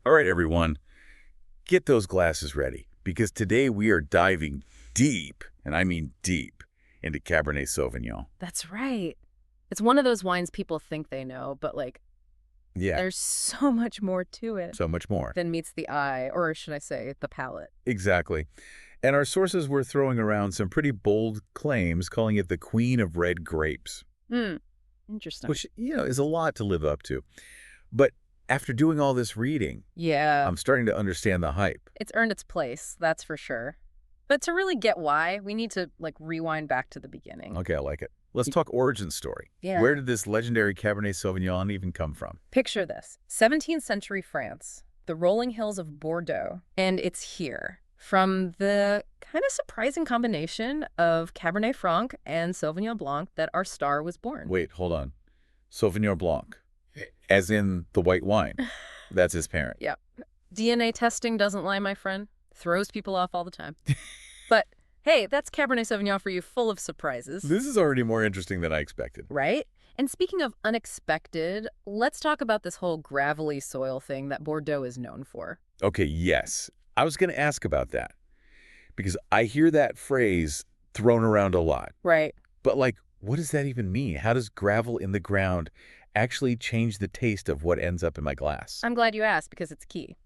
All right, everyone, get those glasses ready because today we are diving deep, and I mean deep, into Cabernet Sauvignon. That's right. It's one of those wines people think they know, but Yeah, there's so much more to it so much more. than meets the eye, or should I say, the palate. Exactly. And our sources were throwing around some pretty bold claims, calling it the queen of red grapes, Hmm. Interesting. which, is a lot to live up to. But after doing all this reading, Yeah, I'm starting to understand the hype. it's earned its place, that's for sure. But to really get why, we need to rewind back to the beginning. Okay, I like it. Let's Y- talk origin story. Yeah. Where did this legendary Cabernet Sauvignon even come from? Picture this: 17th century France, the rolling hills of Bordeaux, and it's here. From the kind of surprising combination of Cabernet Franc and Sauvignon Blanc that our star was born. Wait, hold on. Sauvignon Blanc, as in the white wine. That's his parent. Yep. DNA testing doesn't lie, my friend. Throws people off all the time. But hey, that's Cabernet Sauvignon for you, full of surprises. This is already more interesting than I expected. Right? And speaking of unexpected, let's talk about this whole gravelly soil thing that Bordeaux is known for. Okay, yes. I was going to ask about that because I hear that phrase thrown around a lot. Right. But, what does that even mean? How does gravel in the ground actually change the taste of what ends up in my glass? I'm glad you asked because it's key.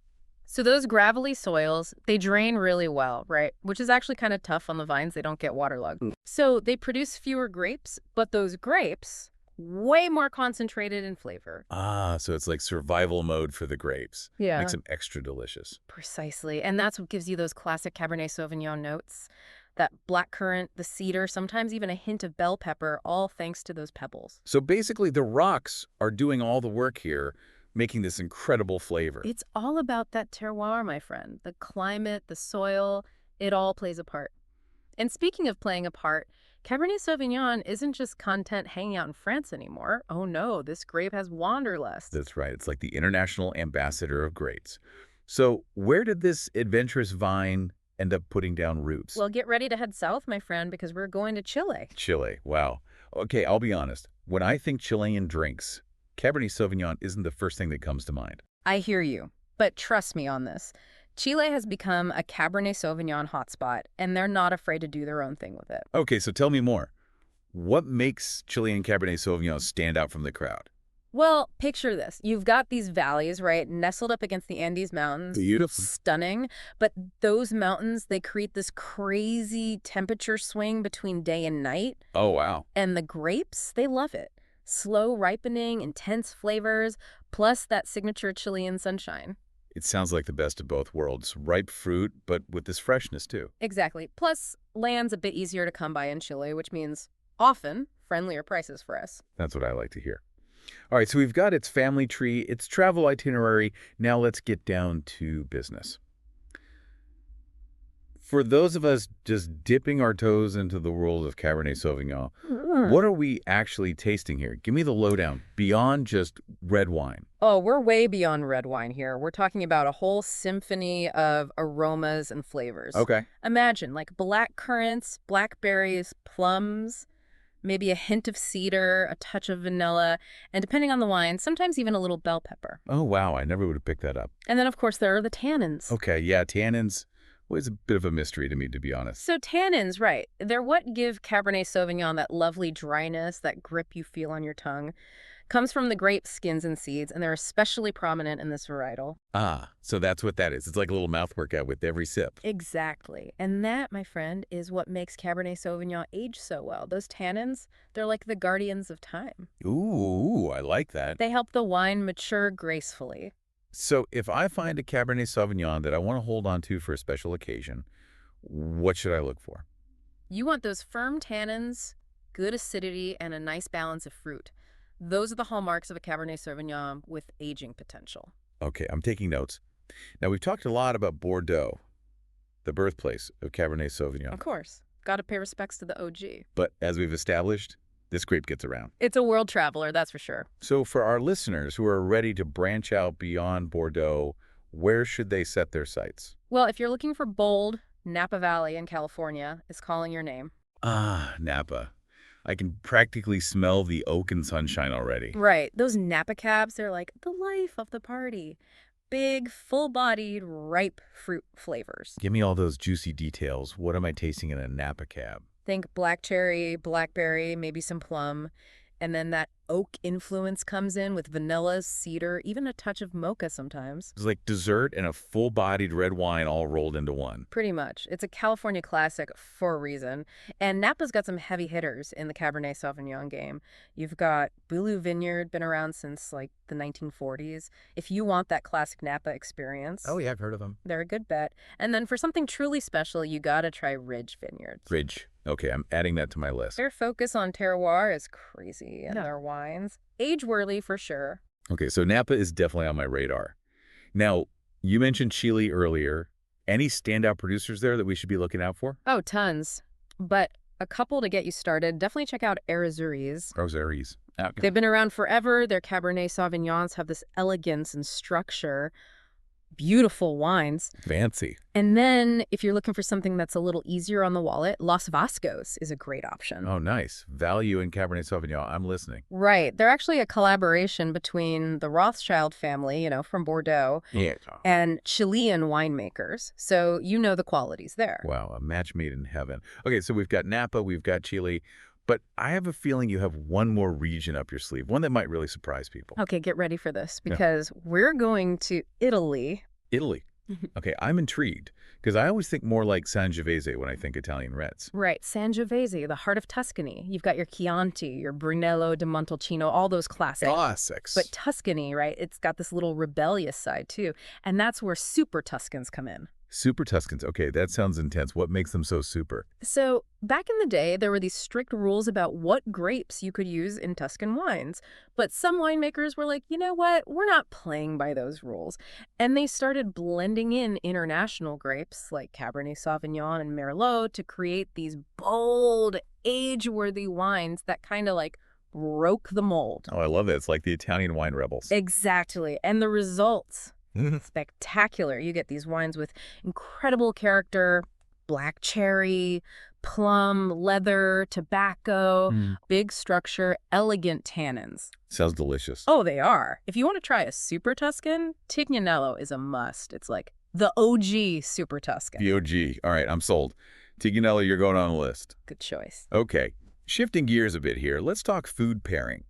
So those gravelly soils, they drain really well, right? Which is actually kind of tough on the vines. They don't get waterlogged. So they produce fewer grapes, but those grapes, way more concentrated in flavor. Ah, so it's like survival mode for the grapes. Yeah. Makes them extra delicious. Precisely. And that's what gives you those classic Cabernet Sauvignon notes. That blackcurrant, the cedar, sometimes even a hint of bell pepper, all thanks to those pebbles. So basically, the rocks are doing all the work here, making this incredible flavor. It's all about that terroir, my friend. The climate, the soil, it all plays a part. And speaking of playing a part, Cabernet Sauvignon isn't just content hanging out in France anymore. Oh no, this grape has wanderlust. That's right. It's like the international ambassador of grapes. So where did this adventurous vine end up putting down roots? Well, get ready to head south, my friend, because we're going to Chile. Chile. Wow. Okay, I'll be honest. When I think Chilean drinks, Cabernet Sauvignon isn't the first thing that comes to mind. I hear you, but trust me on this. Chile has become a Cabernet Sauvignon hotspot, and they're not afraid to do their own thing with it. Okay, so tell me more. What makes Chilean Cabernet Sauvignon stand out from the crowd? Well, picture this. You've got these valleys, right, nestled up against the Andes Mountains. Beautiful. Stunning. But those mountains, they create this crazy temperature swing between day and night. Oh, wow. And the grapes, they love it. Slow ripening, intense flavors, plus that signature Chilean sunshine. It sounds like the best of both worlds. Ripe fruit, but with this freshness, too. Exactly. Plus, land's a bit easier to come by in Chile, which means often friendlier prices for us. That's what I like to hear. All right, so we've got its family tree, its travel itinerary. Now let's get down to business. For those of us just dipping our toes into the world of Cabernet Sauvignon, what are we actually tasting here? Give me the lowdown, beyond just red wine. Oh, we're way beyond red wine here. We're talking about a whole symphony of aromas and flavors. Okay. Imagine black currants, blackberries, plums, maybe a hint of cedar, a touch of vanilla, and depending on the wine, sometimes even a little bell pepper. Oh, wow, I never would have picked that up. And then, of course, there are the tannins. Okay, yeah, tannins was a bit of a mystery to me, to be honest. So tannins, right, they're what give Cabernet Sauvignon that lovely dryness, that grip you feel on your tongue. Comes from the grape skins and seeds, and they're especially prominent in this varietal. Ah, so that's what that is. It's like a little mouth workout with every sip. Exactly. And that, my friend, is what makes Cabernet Sauvignon age so well. Those tannins, they're like the guardians of time. Ooh, I like that. They help the wine mature gracefully. So if I find a Cabernet Sauvignon that I want to hold on to for a special occasion, what should I look for? You want those firm tannins, good acidity, and a nice balance of fruit. Those are the hallmarks of a Cabernet Sauvignon with aging potential. Okay, I'm taking notes. Now, we've talked a lot about Bordeaux, the birthplace of Cabernet Sauvignon. Of course. Got to pay respects to the OG. But as we've established, this grape gets around. It's a world traveler, that's for sure. So for our listeners who are ready to branch out beyond Bordeaux, where should they set their sights? Well, if you're looking for bold, Napa Valley in California is calling your name. Ah, Napa. I can practically smell the oak and sunshine already. Right. Those Napa cabs, they're like the life of the party. big, full-bodied, ripe fruit flavors. Give me all those juicy details. What am I tasting in a Napa cab? Think black cherry, blackberry, maybe some plum. And then that oak influence comes in with vanilla, cedar, even a touch of mocha sometimes. It's like dessert and a full-bodied red wine all rolled into one. Pretty much. It's a California classic for a reason. And Napa's got some heavy hitters in the Cabernet Sauvignon game. You've got Boulou Vineyard, been around since like the 1940s. If you want that classic Napa experience, Oh, yeah, I've heard of them. they're a good bet. And then for something truly special, you gotta try Ridge Vineyards. Ridge. Okay, I'm adding that to my list. Their focus on terroir is crazy, and their wines, age-worthy for sure. Okay, so Napa is definitely on my radar. Now, you mentioned Chile earlier. Any standout producers there that we should be looking out for? Oh, tons. But a couple to get you started, definitely check out Errázuriz. Rosaries. Okay. They've been around forever. Their Cabernet Sauvignons have this elegance and structure. Beautiful wines. Fancy. And then if you're looking for something that's a little easier on the wallet, Los Vascos is a great option. Oh, nice. Value in Cabernet Sauvignon. I'm listening. Right. They're actually a collaboration between the Rothschild family, from Bordeaux, Yeah. and Chilean winemakers. So you know the qualities there. Wow, a match made in heaven. Okay, so we've got Napa, we've got Chile, but I have a feeling you have one more region up your sleeve, one that might really surprise people. Okay, get ready for this Yeah. because we're going to Italy. Italy. Okay, I'm intrigued because I always think more like Sangiovese when I think Italian reds. Right, Sangiovese, the heart of Tuscany. You've got your Chianti, your Brunello di Montalcino, all those classics. Classics. But Tuscany, right, it's got this little rebellious side too. And that's where super Tuscans come in. Super Tuscans. Okay, that sounds intense. What makes them so super? So back in the day, there were these strict rules about what grapes you could use in Tuscan wines. But some winemakers were like, you know what? We're not playing by those rules. And they started blending in international grapes like Cabernet Sauvignon and Merlot to create these bold, age-worthy wines that kind of like broke the mold. Oh, I love it. It's like the Italian wine rebels. Exactly. And the results, spectacular. You get these wines with incredible character, black cherry, plum, leather, tobacco, big structure, elegant tannins. Sounds delicious. Oh, they are. If you want to try a super Tuscan, Tignanello is a must. It's like the OG super Tuscan. VOG. All right, I'm sold. Tignanello, you're going on the list. Good choice. Okay, shifting gears a bit here, let's talk food pairing.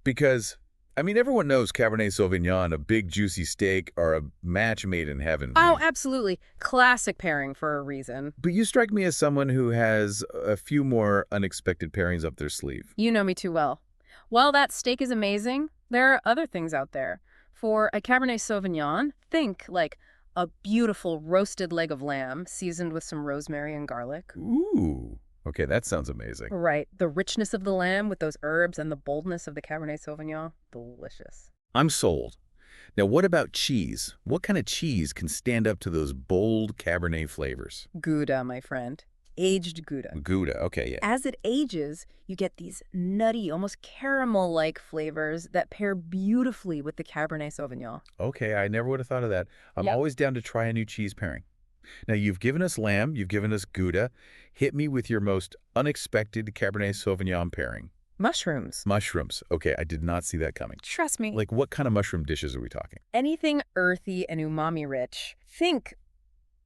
Because, everyone knows Cabernet Sauvignon, a big juicy steak, are a match made in heaven. Oh, absolutely. Classic pairing for a reason. But you strike me as someone who has a few more unexpected pairings up their sleeve. You know me too well. While that steak is amazing, there are other things out there. For a Cabernet Sauvignon, think like a beautiful roasted leg of lamb seasoned with some rosemary and garlic. Ooh. Okay, that sounds amazing. Right. The richness of the lamb with those herbs and the boldness of the Cabernet Sauvignon. Delicious. I'm sold. Now, what about cheese? What kind of cheese can stand up to those bold Cabernet flavors? Gouda, my friend. Aged Gouda. Gouda, okay, yeah. As it ages, you get these nutty, almost caramel-like flavors that pair beautifully with the Cabernet Sauvignon. Okay, I never would have thought of that. I'm Yep. always down to try a new cheese pairing. Now, you've given us lamb, you've given us Gouda. Hit me with your most unexpected Cabernet Sauvignon pairing. Mushrooms. Mushrooms. Okay, I did not see that coming. Trust me. Like, what kind of mushroom dishes are we talking? Anything earthy and umami-rich. Think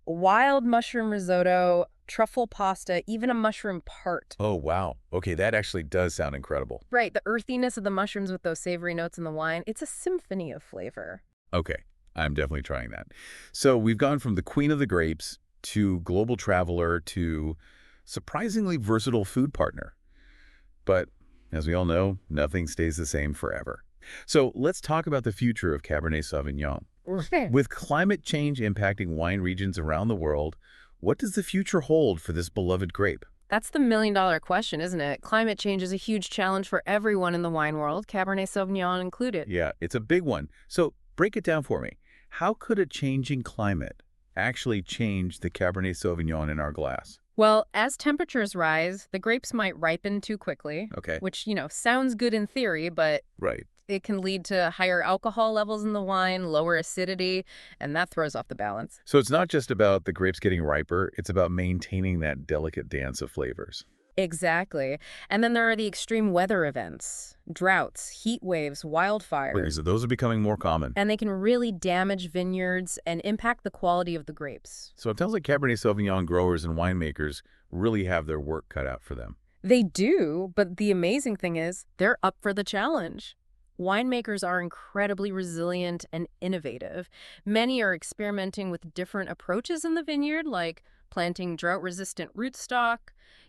wild mushroom risotto, truffle pasta, even a mushroom part. Oh, wow. Okay, that actually does sound incredible. Right, the earthiness of the mushrooms with those savory notes in the wine, it's a symphony of flavor. Okay, I'm definitely trying that. So we've gone from the queen of the grapes to global traveler to surprisingly versatile food partner. But as we all know, nothing stays the same forever. So let's talk about the future of Cabernet Sauvignon. With climate change impacting wine regions around the world, what does the future hold for this beloved grape? That's the million-dollar question, isn't it? Climate change is a huge challenge for everyone in the wine world, Cabernet Sauvignon included. Yeah, it's a big one. So break it down for me. How could a changing climate actually change the Cabernet Sauvignon in our glass? Well, as temperatures rise, the grapes might ripen too quickly, Okay. which, sounds good in theory, but Right. it can lead to higher alcohol levels in the wine, lower acidity, and that throws off the balance. So it's not just about the grapes getting riper, it's about maintaining that delicate dance of flavors. Exactly. And then there are the extreme weather events, droughts, heat waves, Wait, wildfires, so those are becoming more common. and they can really damage vineyards and impact the quality of the grapes. So it sounds like Cabernet Sauvignon growers and winemakers really have their work cut out for them. They do, but the amazing thing is they're up for the challenge. Winemakers are incredibly resilient and innovative. Many are experimenting with different approaches in the vineyard, like planting drought-resistant rootstock,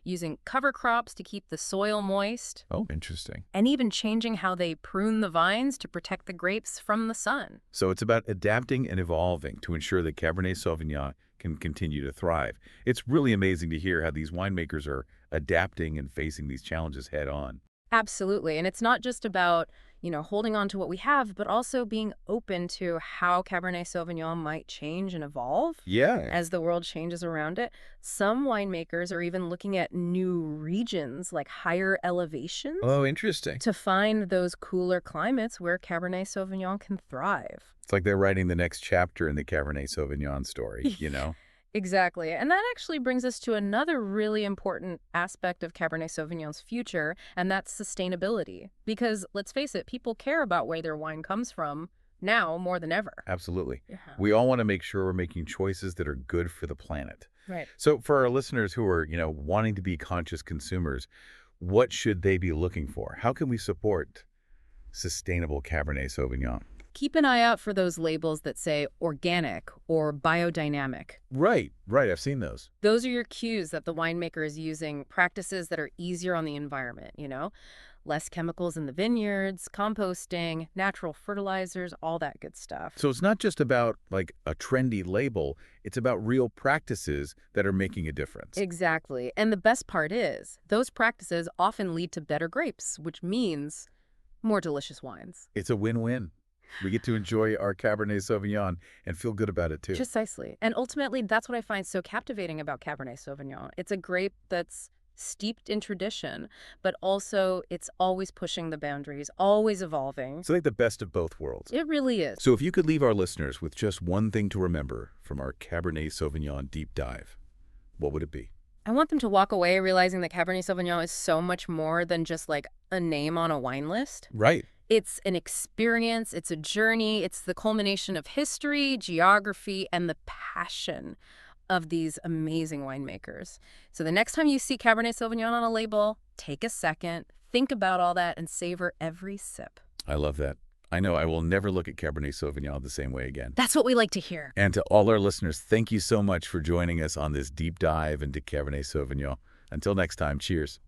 using cover crops to keep the soil moist, Oh, interesting. and even changing how they prune the vines to protect the grapes from the sun. So it's about adapting and evolving to ensure that Cabernet Sauvignon can continue to thrive. It's really amazing to hear how these winemakers are adapting and facing these challenges head on. Absolutely. And it's not just about, holding on to what we have, but also being open to how Cabernet Sauvignon might change and evolve Yeah. as the world changes around it. Some winemakers are even looking at new regions, like higher elevations, Oh, interesting. to find those cooler climates where Cabernet Sauvignon can thrive. It's like they're writing the next chapter in the Cabernet Sauvignon story, you know? Exactly. And that actually brings us to another really important aspect of Cabernet Sauvignon's future, and that's sustainability. Because let's face it, people care about where their wine comes from now more than ever. Absolutely. Yeah. We all want to make sure we're making choices that are good for the planet. Right. So for our listeners who are, wanting to be conscious consumers, what should they be looking for? How can we support sustainable Cabernet Sauvignon? Keep an eye out for those labels that say organic or biodynamic. Right, right. I've seen those. Those are your cues that the winemaker is using practices that are easier on the environment. Less chemicals in the vineyards, composting, natural fertilizers, all that good stuff. So it's not just about like a trendy label, it's about real practices that are making a difference. Exactly. And the best part is, those practices often lead to better grapes, which means more delicious wines. It's a win-win. We get to enjoy our Cabernet Sauvignon and feel good about it too. Precisely. And ultimately, that's what I find so captivating about Cabernet Sauvignon. It's a grape that's steeped in tradition, but also it's always pushing the boundaries, always evolving. It's like the best of both worlds. It really is. So if you could leave our listeners with just one thing to remember from our Cabernet Sauvignon deep dive, what would it be? I want them to walk away realizing that Cabernet Sauvignon is so much more than just like a name on a wine list. Right. It's an experience, it's a journey, it's the culmination of history, geography, and the passion of these amazing winemakers. So the next time you see Cabernet Sauvignon on a label, take a second, think about all that, and savor every sip. I love that. I know I will never look at Cabernet Sauvignon the same way again. That's what we like to hear. And to all our listeners, thank you so much for joining us on this deep dive into Cabernet Sauvignon. Until next time, cheers.